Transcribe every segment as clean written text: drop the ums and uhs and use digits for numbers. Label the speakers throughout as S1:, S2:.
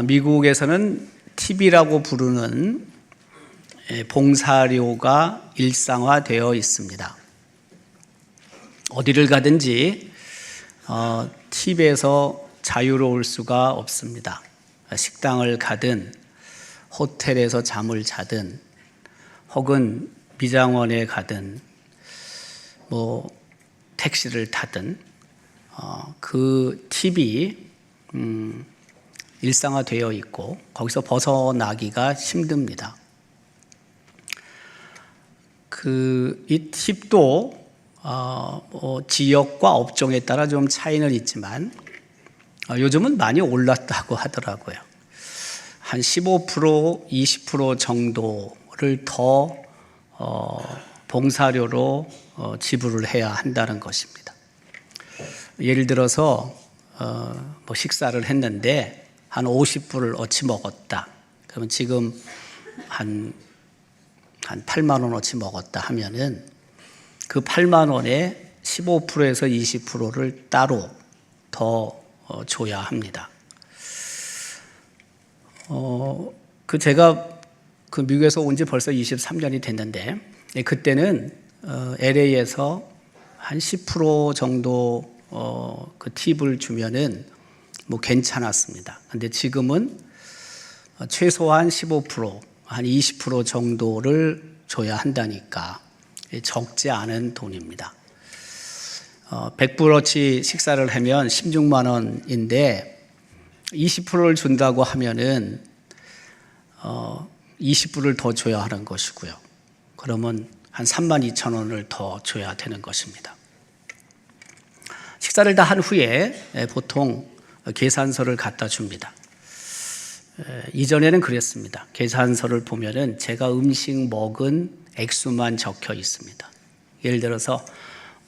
S1: 미국에서는 팁이라고 부르는 봉사료가 일상화되어 있습니다. 어디를 가든지 팁에서 자유로울 수가 없습니다. 식당을 가든 호텔에서 잠을 자든 혹은 미장원에 가든 택시를 타든 그 팁이 일상화되어 있고 거기서 벗어나기가 힘듭니다. 이 팁도 지역과 업종에 따라 좀 차이는 있지만 요즘은 많이 올랐다고 하더라고요. 한 15%, 20% 정도를 더 봉사료로 지불을 해야 한다는 것입니다. 예를 들어서 식사를 했는데 한 50불을 어치 먹었다. 그러면 지금 한 8만 원어치 먹었다 하면은 그 8만 원에 15%에서 20%를 따로 더 줘야 합니다. 제가 미국에서 온 지 벌써 23년이 됐는데 그때는 LA에서 한 10% 정도 그 팁을 주면은 괜찮았습니다. 근데 지금은 최소한 15%, 한 20% 정도를 줘야 한다니까 적지 않은 돈입니다. 100불어치 식사를 하면 16만 원인데 20%를 준다고 하면은 20불을 더 줘야 하는 것이고요. 그러면 한 32,000 원을 더 줘야 되는 것입니다. 식사를 다 한 후에 보통 계산서를 갖다 줍니다. 이전에는 그랬습니다. 계산서를 보면은 제가 음식 먹은 액수만 적혀 있습니다. 예를 들어서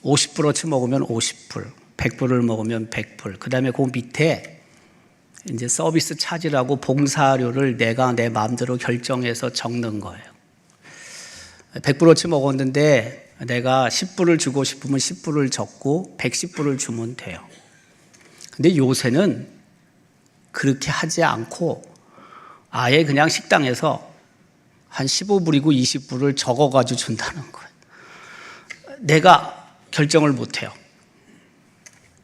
S1: 50불어치 먹으면 50불, 100불을 먹으면 100불. 그 다음에 그 밑에 이제 서비스 차지라고 봉사료를 내가 내 마음대로 결정해서 적는 거예요. 100불어치 먹었는데 내가 10불을 주고 싶으면 10불을 적고 110불을 주면 돼요. 근데 요새는 그렇게 하지 않고 아예 그냥 식당에서 한 15불이고 20불을 적어가지고 준다는 거예요. 내가 결정을 못해요.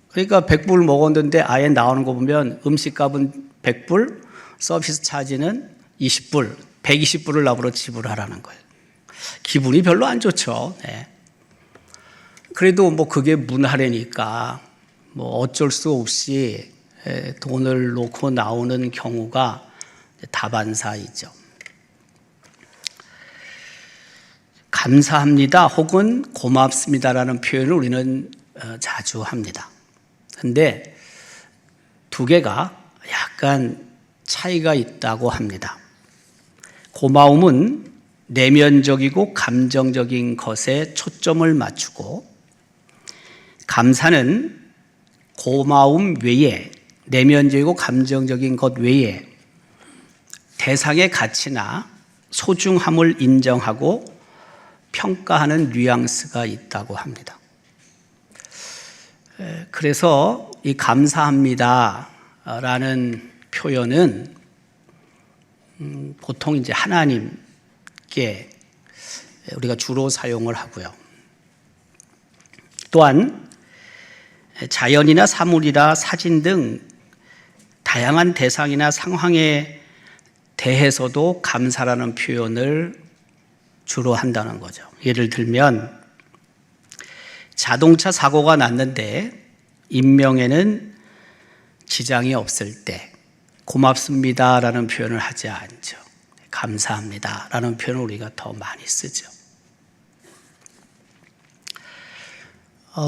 S1: 그러니까 100불 먹었는데 아예 나오는 거 보면 음식값은 100불, 서비스 차지는 20불, 120불을 나보러 지불하라는 거예요. 기분이 별로 안 좋죠. 네. 그래도 그게 문화래니까 어쩔 수 없이 돈을 놓고 나오는 경우가 다반사이죠. 감사합니다 혹은 고맙습니다라는 표현을 우리는 자주 합니다. 근데 두 개가 약간 차이가 있다고 합니다. 고마움은 내면적이고 감정적인 것에 초점을 맞추고 감사는 고마움 외에 내면적이고 감정적인 것 외에 대상의 가치나 소중함을 인정하고 평가하는 뉘앙스가 있다고 합니다. 그래서 이 감사합니다라는 표현은 보통 이제 하나님께 우리가 주로 사용을 하고요. 또한 자연이나 사물이나 사진 등 다양한 대상이나 상황에 대해서도 감사라는 표현을 주로 한다는 거죠. 예를 들면 자동차 사고가 났는데 인명에는 지장이 없을 때 고맙습니다라는 표현을 하지 않죠. 감사합니다라는 표현을 우리가 더 많이 쓰죠.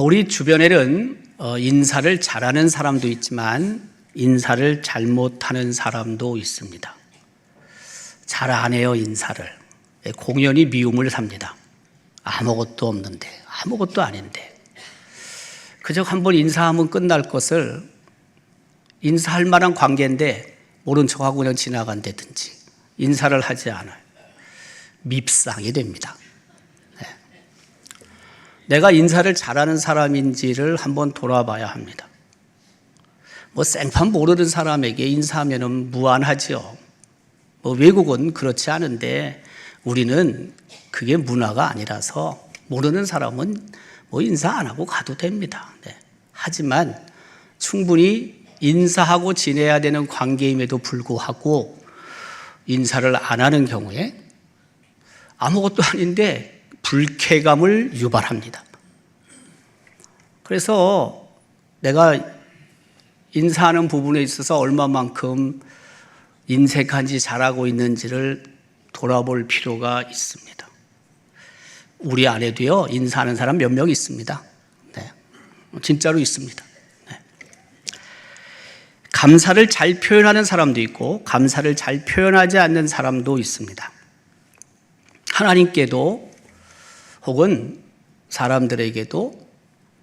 S1: 우리 주변에는 인사를 잘하는 사람도 있지만 인사를 잘못하는 사람도 있습니다. 잘 안 해요, 인사를. 공연히 미움을 삽니다. 아무것도 없는데, 아무것도 아닌데. 그저 한번 인사하면 끝날 것을 인사할 만한 관계인데 모른 척하고 그냥 지나간다든지 인사를 하지 않아요. 밉상이 됩니다. 네. 내가 인사를 잘하는 사람인지를 한번 돌아봐야 합니다. 뭐 생판 모르는 사람에게 인사하면은 무안하죠. 뭐 외국은 그렇지 않은데 우리는 그게 문화가 아니라서 모르는 사람은 뭐 인사 안 하고 가도 됩니다. 네. 하지만 충분히 인사하고 지내야 되는 관계임에도 불구하고 인사를 안 하는 경우에 아무것도 아닌데 불쾌감을 유발합니다. 그래서 내가 인사하는 부분에 있어서 얼마만큼 인색한지 잘하고 있는지를 돌아볼 필요가 있습니다. 우리 안에도요, 인사하는 사람 몇 명 있습니다. 네. 진짜로 있습니다. 네. 감사를 잘 표현하는 사람도 있고, 감사를 잘 표현하지 않는 사람도 있습니다. 하나님께도 혹은 사람들에게도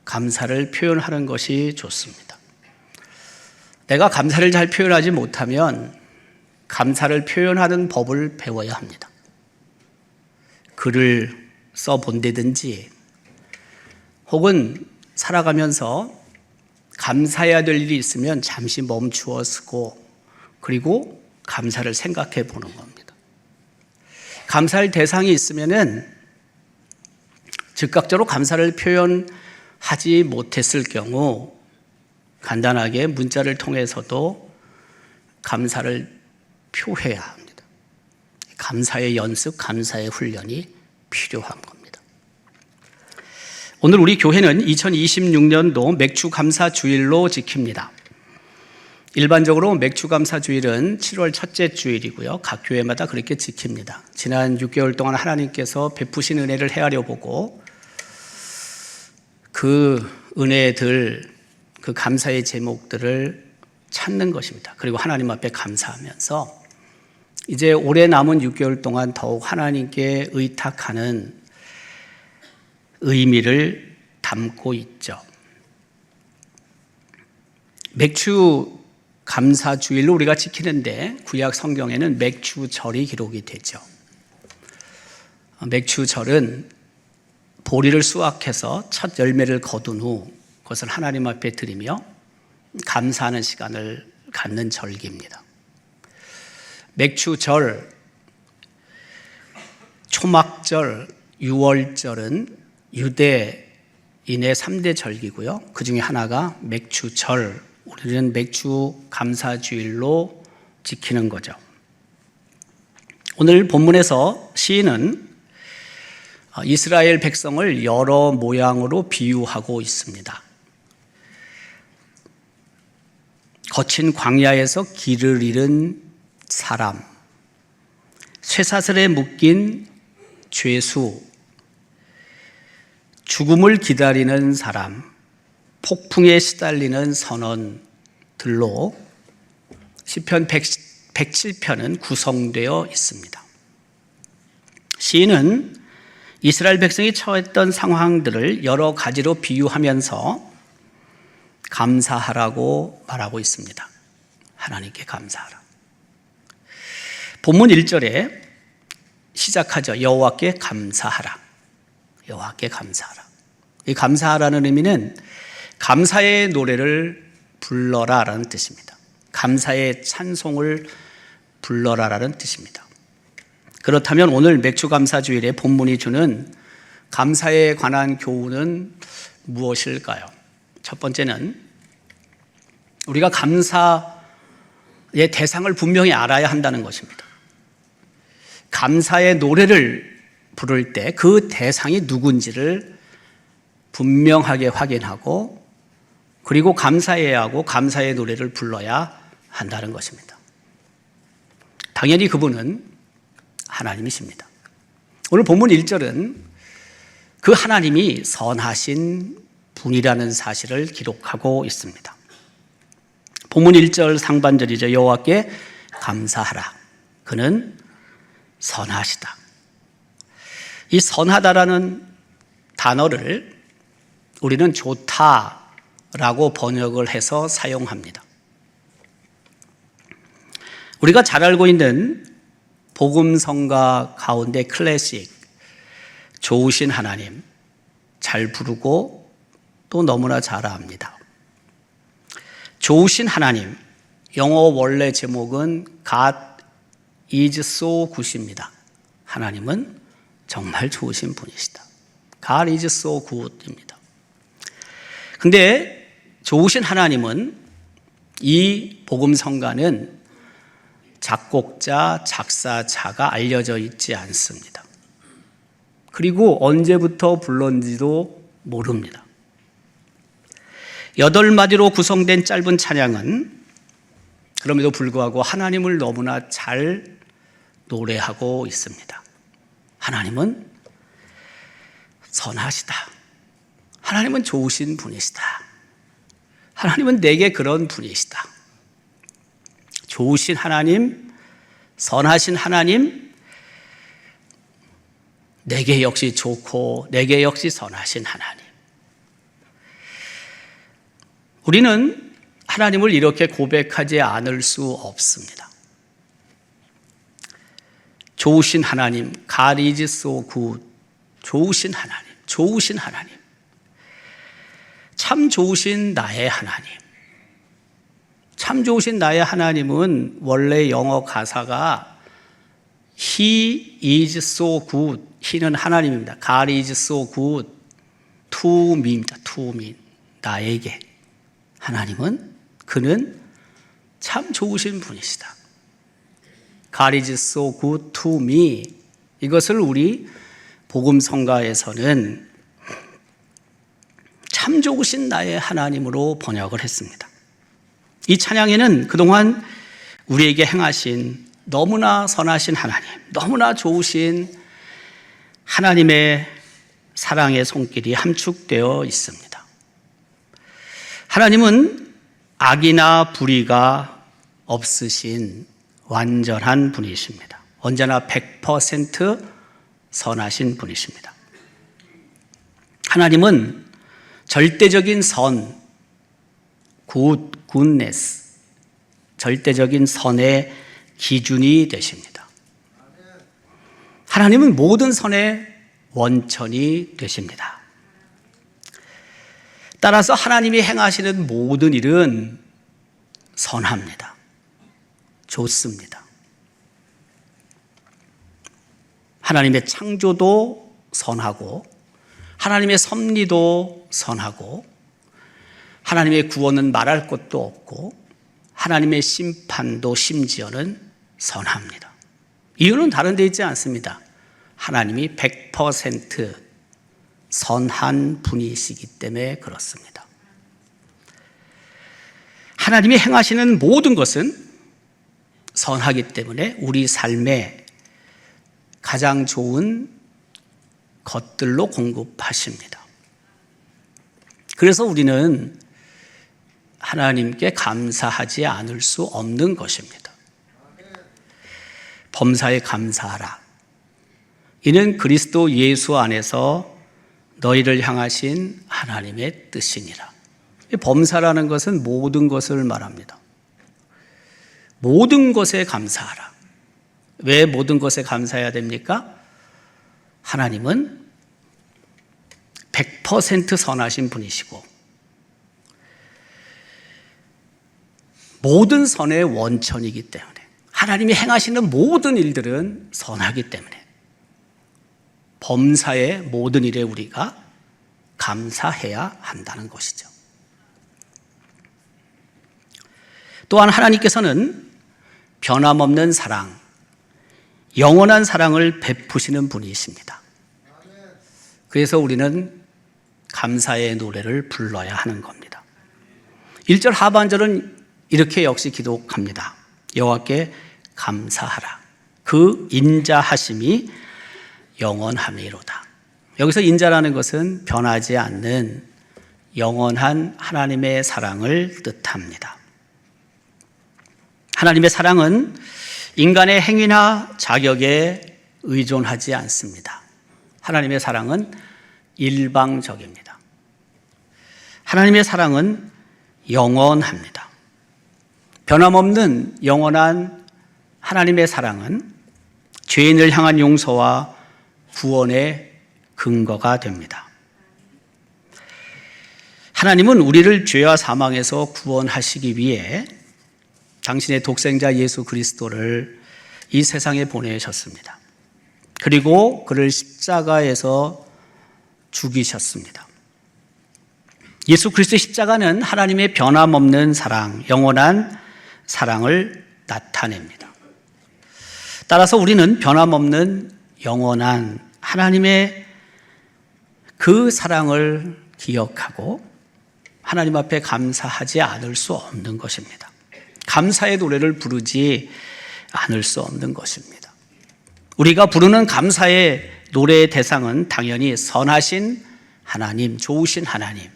S1: 감사를 표현하는 것이 좋습니다. 내가 감사를 잘 표현하지 못하면 감사를 표현하는 법을 배워야 합니다. 글을 써본다든지 혹은 살아가면서 감사해야 될 일이 있으면 잠시 멈추어 쓰고 그리고 감사를 생각해 보는 겁니다. 감사할 대상이 있으면은 즉각적으로 감사를 표현하지 못했을 경우 간단하게 문자를 통해서도 감사를 표해야 합니다. 감사의 연습, 감사의 훈련이 필요한 겁니다. 오늘 우리 교회는 2026년도 맥주감사주일로 지킵니다. 일반적으로 맥주감사주일은 7월 첫째 주일이고요. 각 교회마다 그렇게 지킵니다. 지난 6개월 동안 하나님께서 베푸신 은혜를 헤아려 보고 그 은혜들, 그 감사의 제목들을 찾는 것입니다. 그리고 하나님 앞에 감사하면서 이제 올해 남은 6개월 동안 더욱 하나님께 의탁하는 의미를 담고 있죠. 맥주 감사주일로 우리가 지키는데 구약 성경에는 맥주절이 기록이 되죠. 맥주절은 보리를 수확해서 첫 열매를 거둔 후 그것을 하나님 앞에 드리며 감사하는 시간을 갖는 절기입니다. 맥주절, 초막절, 유월절은 유대인의 3대 절기고요. 그 중에 하나가 맥주절, 우리는 맥주 감사주일로 지키는 거죠. 오늘 본문에서 시인은 이스라엘 백성을 여러 모양으로 비유하고 있습니다. 거친 광야에서 길을 잃은 사람, 쇠사슬에 묶인 죄수, 죽음을 기다리는 사람, 폭풍에 시달리는 선원들로 시편 107편은 구성되어 있습니다. 시인은 이스라엘 백성이 처했던 상황들을 여러 가지로 비유하면서 감사하라고 말하고 있습니다. 하나님께 감사하라. 본문 1절에 시작하죠. 여호와께 감사하라. 여호와께 감사하라. 이 감사하라는 의미는 감사의 노래를 불러라라는 뜻입니다. 감사의 찬송을 불러라라는 뜻입니다. 그렇다면 오늘 맥주감사주일의 본문이 주는 감사에 관한 교훈은 무엇일까요? 첫 번째는 우리가 감사의 대상을 분명히 알아야 한다는 것입니다. 감사의 노래를 부를 때 그 대상이 누군지를 분명하게 확인하고 그리고 감사해야 하고 감사의 노래를 불러야 한다는 것입니다. 당연히 그분은 하나님이십니다. 오늘 본문 1절은 그 하나님이 선하신 분이라는 사실을 기록하고 있습니다. 본문 1절 상반절이죠. 여호와께 감사하라. 그는 선하시다. 이 선하다라는 단어를 우리는 좋다라고 번역을 해서 사용합니다. 우리가 잘 알고 있는 복음성가 가운데 클래식, 좋으신 하나님, 잘 부르고 또 너무나 잘 압니다. 좋으신 하나님, 영어 원래 제목은 God is so good입니다. 하나님은 정말 좋으신 분이시다. God is so good입니다. 근데 좋으신 하나님은 이 복음성가는 작곡자, 작사자가 알려져 있지 않습니다. 그리고 언제부터 불렀는지도 모릅니다. 8마디로 구성된 짧은 찬양은 그럼에도 불구하고 하나님을 너무나 잘 노래하고 있습니다. 하나님은 선하시다. 하나님은 좋으신 분이시다. 하나님은 내게 그런 분이시다. 좋으신 하나님, 선하신 하나님, 내게 역시 좋고 내게 역시 선하신 하나님. 우리는 하나님을 이렇게 고백하지 않을 수 없습니다. 좋으신 하나님, God is so good. 좋으신 하나님, 좋으신 하나님. 참 좋으신 나의 하나님. 참 좋으신 나의 하나님은 원래 영어 가사가 He is so good. He는 하나님입니다. God is so good to me입니다. to me. 나에게. 하나님은 그는 참 좋으신 분이시다. God is so good to me. 이것을 우리 복음성가에서는 참 좋으신 나의 하나님으로 번역을 했습니다. 이 찬양에는 그동안 우리에게 행하신 너무나 선하신 하나님, 너무나 좋으신 하나님의 사랑의 손길이 함축되어 있습니다. 하나님은 악이나 불의가 없으신 완전한 분이십니다. 언제나 100% 선하신 분이십니다. 하나님은 절대적인 선, goodness, 절대적인 선의 기준이 되십니다. 하나님은 모든 선의 원천이 되십니다. 따라서 하나님이 행하시는 모든 일은 선합니다. 좋습니다. 하나님의 창조도 선하고 하나님의 섭리도 선하고 하나님의 구원은 말할 것도 없고 하나님의 심판도 심지어는 선합니다. 이유는 다른 데 있지 않습니다. 하나님이 100% 선한 분이시기 때문에 그렇습니다. 하나님이 행하시는 모든 것은 선하기 때문에 우리 삶에 가장 좋은 것들로 공급하십니다. 그래서 우리는 하나님께 감사하지 않을 수 없는 것입니다. 범사에 감사하라. 이는 그리스도 예수 안에서 너희를 향하신 하나님의 뜻이니라. 범사라는 것은 모든 것을 말합니다. 모든 것에 감사하라. 왜 모든 것에 감사해야 됩니까? 하나님은 100% 선하신 분이시고 모든 선의 원천이기 때문에 하나님이 행하시는 모든 일들은 선하기 때문에 범사의 모든 일에 우리가 감사해야 한다는 것이죠. 또한 하나님께서는 변함없는 사랑, 영원한 사랑을 베푸시는 분이십니다. 그래서 우리는 감사의 노래를 불러야 하는 겁니다. 1절 하반절은 이렇게 역시 기록합니다. 여호와께 감사하라. 그 인자하심이 영원함이로다. 여기서 인자라는 것은 변하지 않는 영원한 하나님의 사랑을 뜻합니다. 하나님의 사랑은 인간의 행위나 자격에 의존하지 않습니다. 하나님의 사랑은 일방적입니다. 하나님의 사랑은 영원합니다. 변함없는 영원한 하나님의 사랑은 죄인을 향한 용서와 구원의 근거가 됩니다. 하나님은 우리를 죄와 사망에서 구원하시기 위해 당신의 독생자 예수 그리스도를 이 세상에 보내셨습니다. 그리고 그를 십자가에서 죽이셨습니다. 예수 그리스도의 십자가는 하나님의 변함없는 사랑, 영원한 사랑을 나타냅니다. 따라서 우리는 변함없는 영원한 하나님의 그 사랑을 기억하고 하나님 앞에 감사하지 않을 수 없는 것입니다. 감사의 노래를 부르지 않을 수 없는 것입니다. 우리가 부르는 감사의 노래의 대상은 당연히 선하신 하나님, 좋으신 하나님,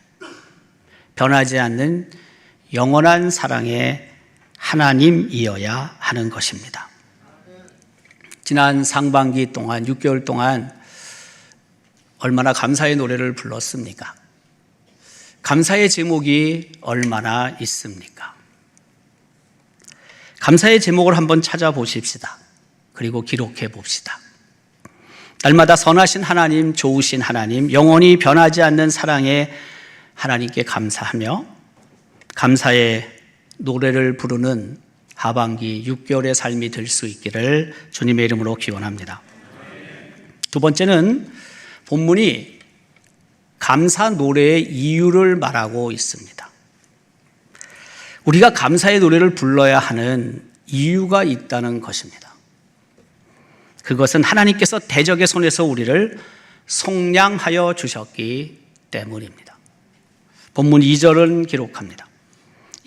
S1: 변하지 않는 영원한 사랑의 하나님이어야 하는 것입니다. 지난 상반기 동안 6개월 동안 얼마나 감사의 노래를 불렀습니까? 감사의 제목이 얼마나 있습니까? 감사의 제목을 한번 찾아보십시다. 그리고 기록해 봅시다. 날마다 선하신 하나님, 좋으신 하나님, 영원히 변하지 않는 사랑의 하나님께 감사하며 감사의 노래를 부르는 하반기 6개월의 삶이 될 수 있기를 주님의 이름으로 기원합니다. 두 번째는 본문이 감사 노래의 이유를 말하고 있습니다. 우리가 감사의 노래를 불러야 하는 이유가 있다는 것입니다. 그것은 하나님께서 대적의 손에서 우리를 속량하여 주셨기 때문입니다. 본문 2절은 기록합니다.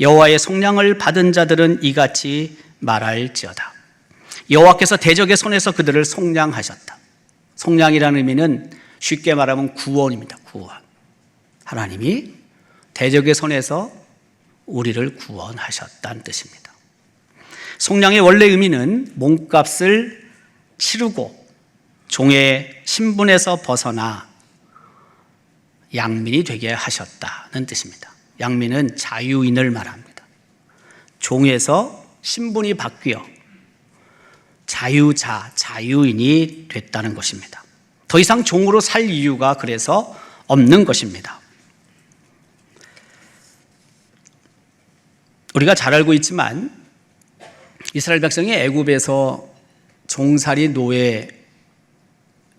S1: 여호와의 속량을 받은 자들은 이같이 말할지어다. 여호와께서 대적의 손에서 그들을 속량하셨다. 속량이라는 의미는 쉽게 말하면 구원입니다. 구원. 하나님이 대적의 손에서 우리를 구원하셨다는 뜻입니다. 속량의 원래 의미는 몸값을 치르고 종의 신분에서 벗어나 양민이 되게 하셨다는 뜻입니다. 양민은 자유인을 말합니다. 종에서 신분이 바뀌어 자유자, 자유인이 됐다는 것입니다. 더 이상 종으로 살 이유가 그래서 없는 것입니다. 우리가 잘 알고 있지만 이스라엘 백성이 애굽에서 종살이 노예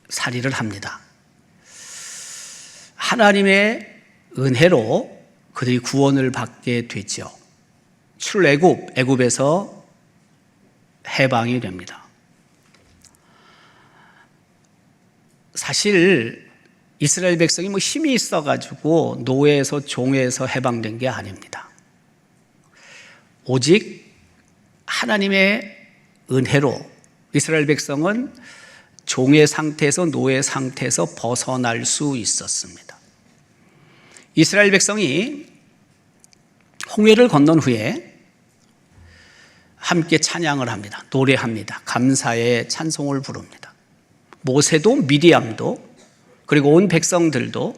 S1: 살이를 합니다. 하나님의 은혜로 그들이 구원을 받게 되죠. 출애굽, 애굽에서 해방이 됩니다. 사실 이스라엘 백성이 힘이 있어가지고 노예에서 종에서 해방된 게 아닙니다. 오직 하나님의 은혜로 이스라엘 백성은 종의 상태에서 노예 상태에서 벗어날 수 있었습니다. 이스라엘 백성이 홍해를 건넌 후에 함께 찬양을 합니다. 노래합니다. 감사의 찬송을 부릅니다. 모세도 미디암도 그리고 온 백성들도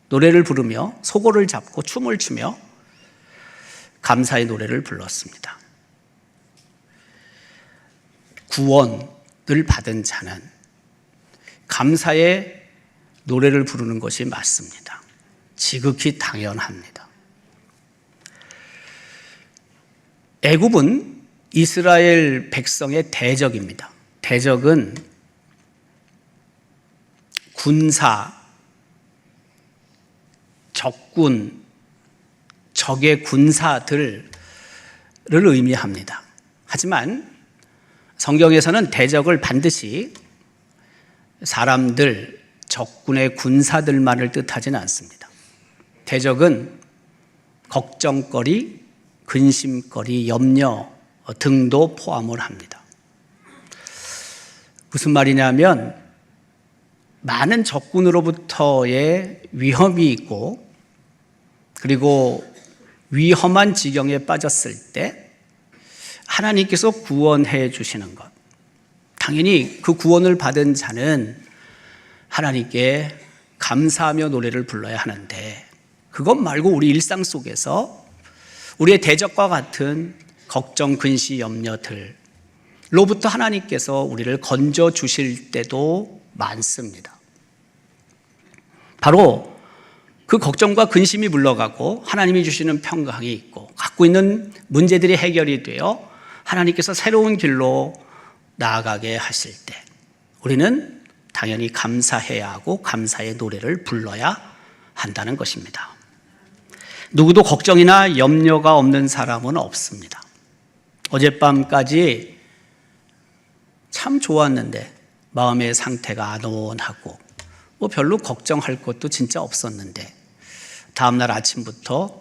S1: 노래를 부르며 소고를 잡고 춤을 추며 감사의 노래를 불렀습니다. 구원을 받은 자는 감사의 노래를 부르는 것이 맞습니다. 지극히 당연합니다. 애굽은 이스라엘 백성의 대적입니다. 대적은 군사, 적군, 적의 군사들을 의미합니다. 하지만 성경에서는 대적을 반드시 사람들, 적군의 군사들만을 뜻하지는 않습니다. 대적은 걱정거리, 근심거리, 염려 등도 포함을 합니다. 무슨 말이냐면 많은 적군으로부터의 위험이 있고 그리고 위험한 지경에 빠졌을 때 하나님께서 구원해 주시는 것. 당연히 그 구원을 받은 자는 하나님께 감사하며 노래를 불러야 하는데 그것 말고 우리 일상 속에서 우리의 대적과 같은 걱정, 근심, 염려들로부터 하나님께서 우리를 건져 주실 때도 많습니다. 바로 그 걱정과 근심이 물러가고 하나님이 주시는 평강이 있고 갖고 있는 문제들이 해결이 되어 하나님께서 새로운 길로 나아가게 하실 때 우리는 당연히 감사해야 하고 감사의 노래를 불러야 한다는 것입니다. 누구도 걱정이나 염려가 없는 사람은 없습니다. 어젯밤까지 참 좋았는데 마음의 상태가 안온하고 별로 걱정할 것도 진짜 없었는데 다음날 아침부터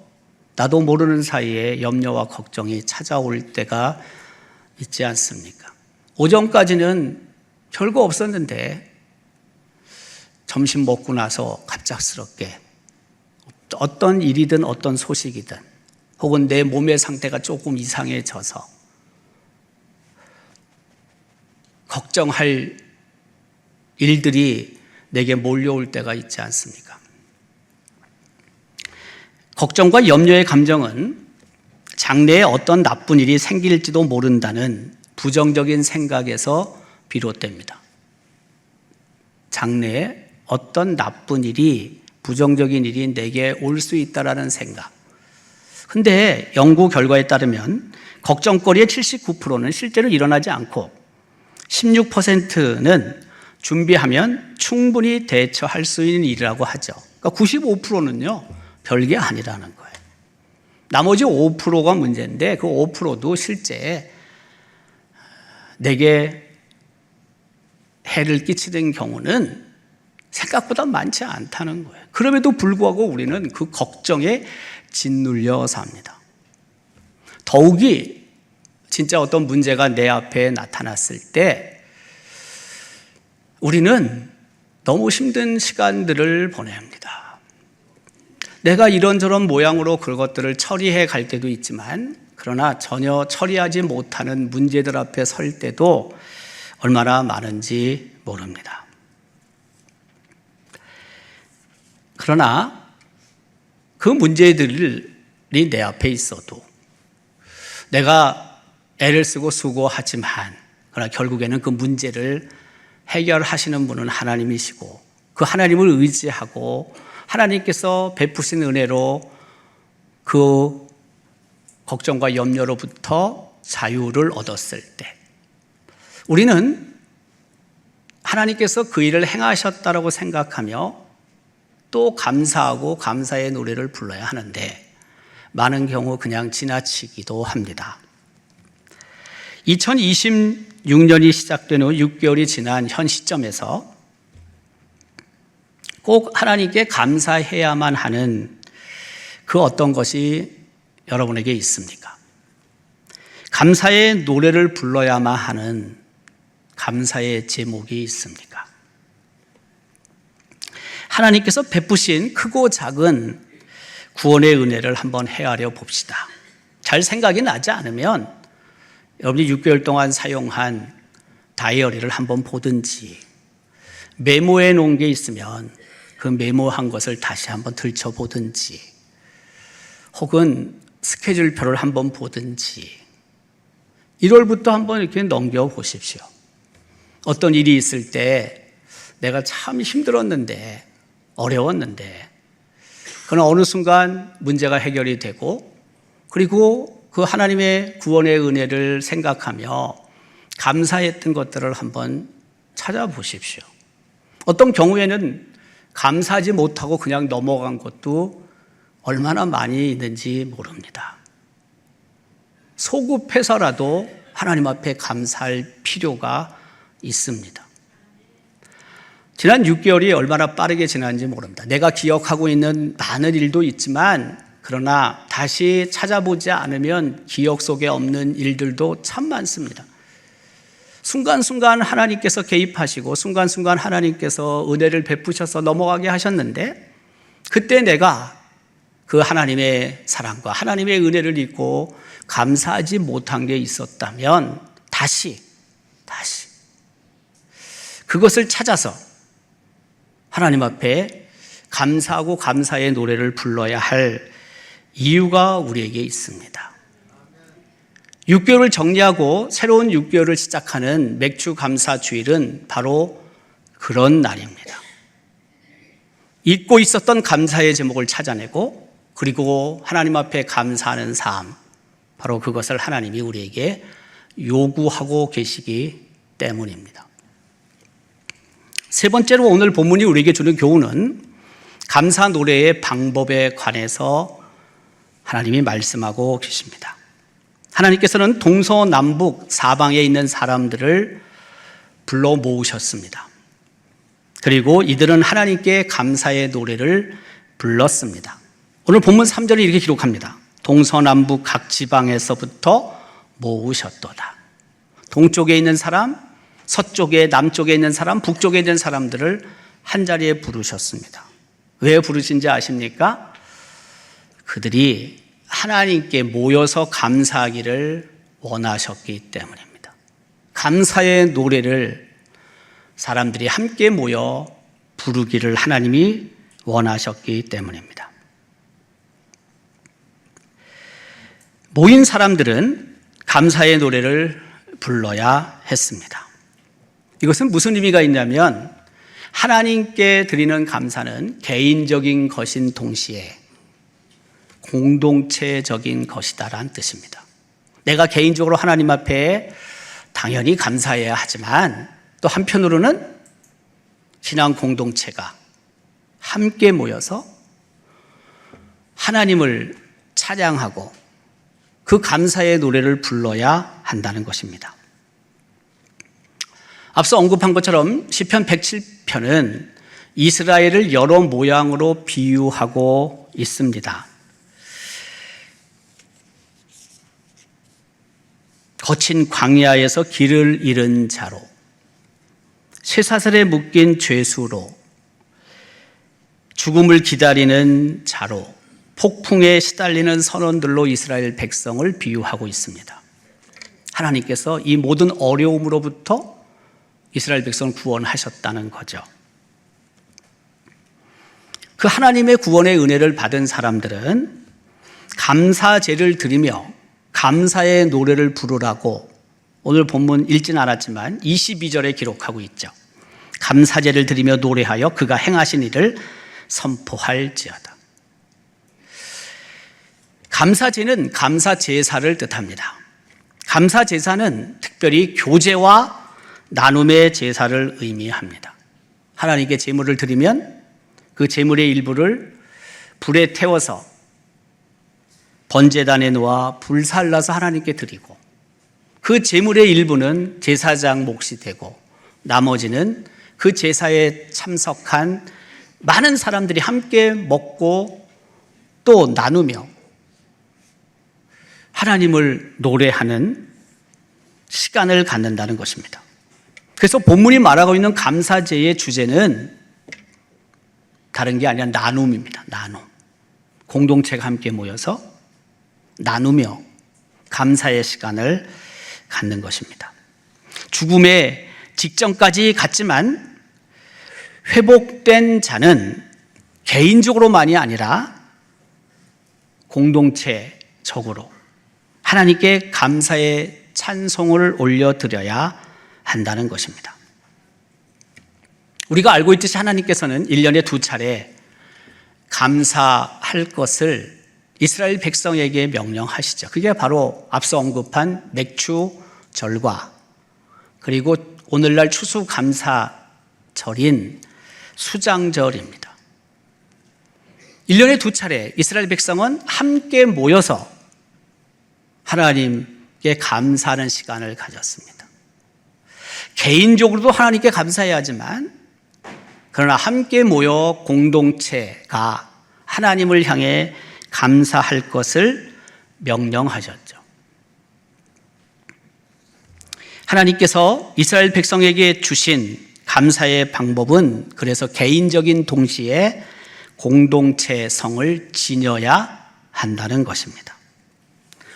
S1: 나도 모르는 사이에 염려와 걱정이 찾아올 때가 있지 않습니까? 오전까지는 별거 없었는데 점심 먹고 나서 갑작스럽게 어떤 일이든 어떤 소식이든 혹은 내 몸의 상태가 조금 이상해져서 걱정할 일들이 내게 몰려올 때가 있지 않습니까? 걱정과 염려의 감정은 장래에 어떤 나쁜 일이 생길지도 모른다는 부정적인 생각에서 비롯됩니다. 장래에 어떤 나쁜 일이, 부정적인 일이 내게 올 수 있다라는 생각. 근데 연구 결과에 따르면 걱정거리의 79%는 실제로 일어나지 않고 16%는 준비하면 충분히 대처할 수 있는 일이라고 하죠. 그러니까 95%는요, 별게 아니라는 거예요. 나머지 5%가 문제인데 그 5%도 실제 내게 해를 끼치는 경우는 생각보다 많지 않다는 거예요. 그럼에도 불구하고 우리는 그 걱정에 짓눌려 삽니다. 더욱이 진짜 어떤 문제가 내 앞에 나타났을 때 우리는 너무 힘든 시간들을 보내야 합니다. 내가 이런저런 모양으로 그것들을 처리해 갈 때도 있지만 그러나 전혀 처리하지 못하는 문제들 앞에 설 때도 얼마나 많은지 모릅니다. 그러나 그 문제들이 내 앞에 있어도 내가 애를 쓰고 수고하지만 그러나 결국에는 그 문제를 해결하시는 분은 하나님이시고 그 하나님을 의지하고 하나님께서 베푸신 은혜로 그 걱정과 염려로부터 자유를 얻었을 때 우리는 하나님께서 그 일을 행하셨다라고 생각하며 또 감사하고 감사의 노래를 불러야 하는데 많은 경우 그냥 지나치기도 합니다. 2026년이 시작된 후 6개월이 지난 현 시점에서 꼭 하나님께 감사해야만 하는 그 어떤 것이 여러분에게 있습니까? 감사의 노래를 불러야만 하는 감사의 제목이 있습니까? 하나님께서 베푸신 크고 작은 구원의 은혜를 한번 헤아려 봅시다. 잘 생각이 나지 않으면 여러분이 6개월 동안 사용한 다이어리를 한번 보든지 메모해 놓은 게 있으면 그 메모한 것을 다시 한번 들춰보든지 혹은 스케줄표를 한번 보든지 1월부터 한번 이렇게 넘겨보십시오. 어떤 일이 있을 때 내가 참 힘들었는데 어려웠는데 그러나 어느 순간 문제가 해결이 되고 그리고 그 하나님의 구원의 은혜를 생각하며 감사했던 것들을 한번 찾아보십시오. 어떤 경우에는 감사하지 못하고 그냥 넘어간 것도 얼마나 많이 있는지 모릅니다. 소급해서라도 하나님 앞에 감사할 필요가 있습니다. 지난 6개월이 얼마나 빠르게 지났는지 모릅니다. 내가 기억하고 있는 많은 일도 있지만 그러나 다시 찾아보지 않으면 기억 속에 없는 일들도 참 많습니다. 순간순간 하나님께서 개입하시고 순간순간 하나님께서 은혜를 베푸셔서 넘어가게 하셨는데 그때 내가 그 하나님의 사랑과 하나님의 은혜를 잊고 감사하지 못한 게 있었다면 다시 그것을 찾아서 하나님 앞에 감사하고 감사의 노래를 불러야 할 이유가 우리에게 있습니다. 6개월을 정리하고 새로운 6개월을 시작하는 맥주 감사 주일은 바로 그런 날입니다. 잊고 있었던 감사의 제목을 찾아내고 그리고 하나님 앞에 감사하는 삶, 바로 그것을 하나님이 우리에게 요구하고 계시기 때문입니다. 세 번째로 오늘 본문이 우리에게 주는 교훈은 감사 노래의 방법에 관해서 하나님이 말씀하고 계십니다. 하나님께서는 동서남북 사방에 있는 사람들을 불러 모으셨습니다. 그리고 이들은 하나님께 감사의 노래를 불렀습니다. 오늘 본문 3절에 이렇게 기록합니다. 동서남북 각 지방에서부터 모으셨도다. 동쪽에 있는 사람, 서쪽에, 남쪽에 있는 사람, 북쪽에 있는 사람들을 한자리에 부르셨습니다. 왜 부르신지 아십니까? 그들이 하나님께 모여서 감사하기를 원하셨기 때문입니다. 감사의 노래를 사람들이 함께 모여 부르기를 하나님이 원하셨기 때문입니다. 모인 사람들은 감사의 노래를 불러야 했습니다. 이것은 무슨 의미가 있냐면 하나님께 드리는 감사는 개인적인 것인 동시에 공동체적인 것이다라는 뜻입니다. 내가 개인적으로 하나님 앞에 당연히 감사해야 하지만 또 한편으로는 신앙 공동체가 함께 모여서 하나님을 찬양하고 그 감사의 노래를 불러야 한다는 것입니다. 앞서 언급한 것처럼 시편 107편은 이스라엘을 여러 모양으로 비유하고 있습니다. 거친 광야에서 길을 잃은 자로, 쇠사슬에 묶인 죄수로, 죽음을 기다리는 자로, 폭풍에 시달리는 선원들로 이스라엘 백성을 비유하고 있습니다. 하나님께서 이 모든 어려움으로부터 이스라엘 백성을 구원하셨다는 거죠. 그 하나님의 구원의 은혜를 받은 사람들은 감사제를 드리며 감사의 노래를 부르라고 오늘 본문 읽진 않았지만 22절에 기록하고 있죠. 감사제를 드리며 노래하여 그가 행하신 일을 선포할지어다. 감사제는 감사제사를 뜻합니다. 감사제사는 특별히 교제와 나눔의 제사를 의미합니다. 하나님께 제물을 드리면 그 제물의 일부를 불에 태워서 번제단에 놓아 불살라서 하나님께 드리고 그 제물의 일부는 제사장 몫이 되고 나머지는 그 제사에 참석한 많은 사람들이 함께 먹고 또 나누며 하나님을 노래하는 시간을 갖는다는 것입니다. 그래서 본문이 말하고 있는 감사제의 주제는 다른 게 아니라 나눔입니다. 나눔. 공동체가 함께 모여서 나누며 감사의 시간을 갖는 것입니다. 죽음의 직전까지 갔지만 회복된 자는 개인적으로만이 아니라 공동체적으로 하나님께 감사의 찬송을 올려드려야 한다는 것입니다. 우리가 알고 있듯이 하나님께서는 1년에 2차례 감사할 것을 이스라엘 백성에게 명령하시죠. 그게 바로 앞서 언급한 맥추절과 그리고 오늘날 추수감사절인 수장절입니다. 1년에 2차례 이스라엘 백성은 함께 모여서 하나님께 감사하는 시간을 가졌습니다. 개인적으로도 하나님께 감사해야 하지만 그러나 함께 모여 공동체가 하나님을 향해 감사할 것을 명령하셨죠. 하나님께서 이스라엘 백성에게 주신 감사의 방법은 그래서 개인적인 동시에 공동체성을 지녀야 한다는 것입니다.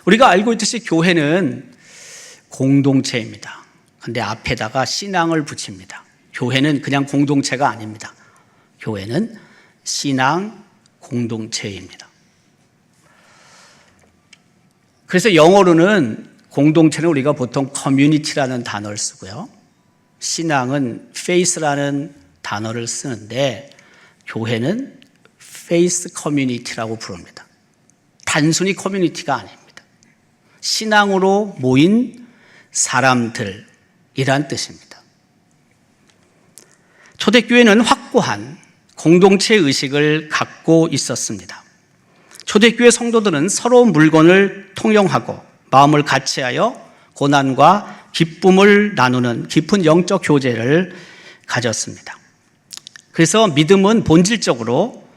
S1: 우리가 알고 있듯이 교회는 공동체입니다. 그런데 앞에다가 신앙을 붙입니다. 교회는 그냥 공동체가 아닙니다. 교회는 신앙 공동체입니다. 그래서 영어로는 공동체는 우리가 보통 커뮤니티라는 단어를 쓰고요. 신앙은 faith라는 단어를 쓰는데 교회는 페이스 커뮤니티라고 부릅니다. 단순히 커뮤니티가 아닙니다. 신앙으로 모인 사람들이란 뜻입니다. 초대교회는 확고한 공동체 의식을 갖고 있었습니다. 초대교회 성도들은 서로 물건을 통용하고 마음을 같이하여 고난과 기쁨을 나누는 깊은 영적 교제를 가졌습니다. 그래서 믿음은 본질적으로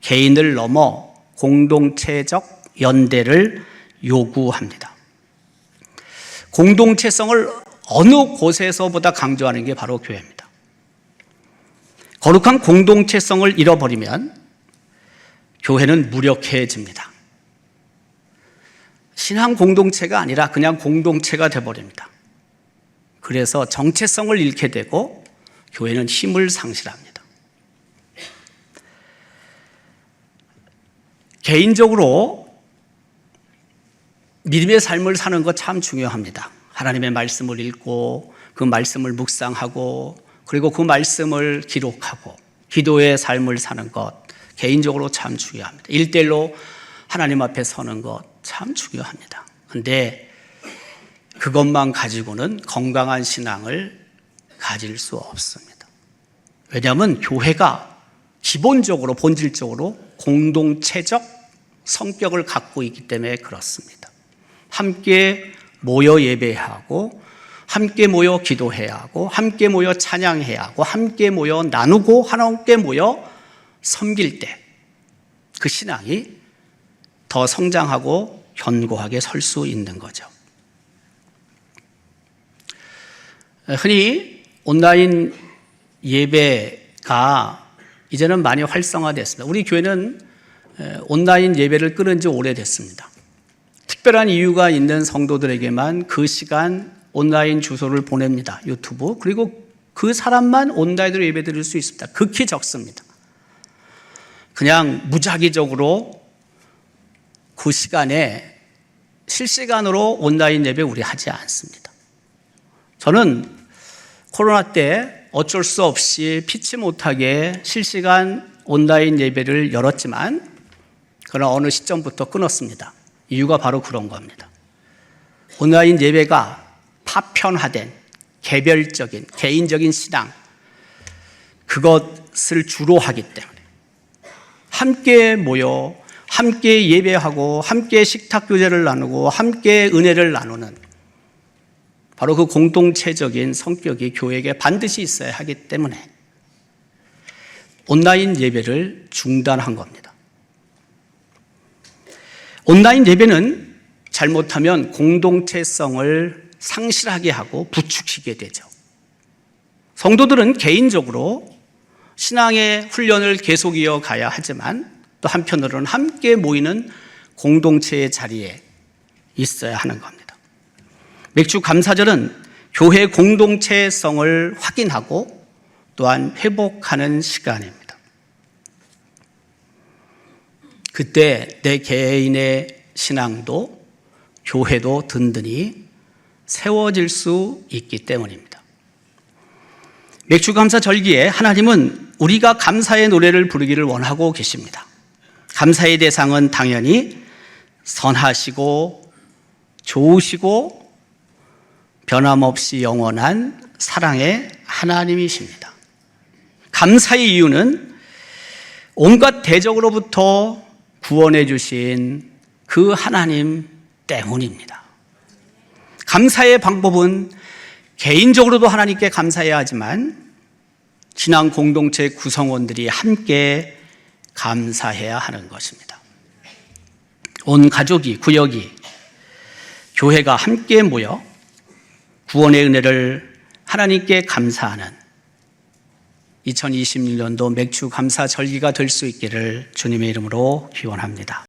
S1: 개인을 넘어 공동체적 연대를 요구합니다. 공동체성을 어느 곳에서보다 강조하는 게 바로 교회입니다. 거룩한 공동체성을 잃어버리면 교회는 무력해집니다. 신앙 공동체가 아니라 그냥 공동체가 되어버립니다. 그래서 정체성을 잃게 되고 교회는 힘을 상실합니다. 개인적으로 믿음의 삶을 사는 것 참 중요합니다. 하나님의 말씀을 읽고 그 말씀을 묵상하고 그리고 그 말씀을 기록하고 기도의 삶을 사는 것 개인적으로 참 중요합니다. 1:1로 하나님 앞에 서는 것 참 중요합니다. 그런데 그것만 가지고는 건강한 신앙을 가질 수 없습니다. 왜냐하면 교회가 기본적으로 본질적으로 공동체적 성격을 갖고 있기 때문에 그렇습니다. 함께 모여 예배하고 함께 모여 기도해야 하고 함께 모여 찬양해야 하고 함께 모여 나누고 함께 모여 섬길 때 그 신앙이 더 성장하고 견고하게 설 수 있는 거죠. 흔히 온라인 예배가 이제는 많이 활성화됐습니다. 우리 교회는 온라인 예배를 끊은 지 오래됐습니다. 특별한 이유가 있는 성도들에게만 그 시간 온라인 주소를 보냅니다. 유튜브. 그리고 그 사람만 온라인으로 예배 드릴 수 있습니다. 극히 적습니다. 그냥 무작위적으로 그 시간에 실시간으로 온라인 예배 우리 하지 않습니다. 저는 코로나 때 어쩔 수 없이 피치 못하게 실시간 온라인 예배를 열었지만 그러나 어느 시점부터 끊었습니다. 이유가 바로 그런 겁니다. 온라인 예배가 파편화된 개별적인 개인적인 신앙 그것을 주로 하기 때문에 함께 모여 함께 예배하고 함께 식탁 교제를 나누고 함께 은혜를 나누는 바로 그 공동체적인 성격이 교회에게 반드시 있어야 하기 때문에 온라인 예배를 중단한 겁니다. 온라인 예배는 잘못하면 공동체성을 상실하게 하고 부추기게 되죠. 성도들은 개인적으로 신앙의 훈련을 계속 이어가야 하지만 또 한편으로는 함께 모이는 공동체의 자리에 있어야 하는 겁니다. 맥주 감사절은 교회 공동체성을 확인하고 또한 회복하는 시간입니다. 그때 내 개인의 신앙도 교회도 든든히 세워질 수 있기 때문입니다. 맥주감사 절기에 하나님은 우리가 감사의 노래를 부르기를 원하고 계십니다. 감사의 대상은 당연히 선하시고 좋으시고 변함없이 영원한 사랑의 하나님이십니다. 감사의 이유는 온갖 대적으로부터 구원해 주신 그 하나님 때문입니다. 감사의 방법은 개인적으로도 하나님께 감사해야 하지만 신앙 공동체 구성원들이 함께 감사해야 하는 것입니다. 온 가족이, 구역이, 교회가 함께 모여 구원의 은혜를 하나님께 감사하는 2026년도 맥주 감사 절기가 될 수 있기를 주님의 이름으로 기원합니다.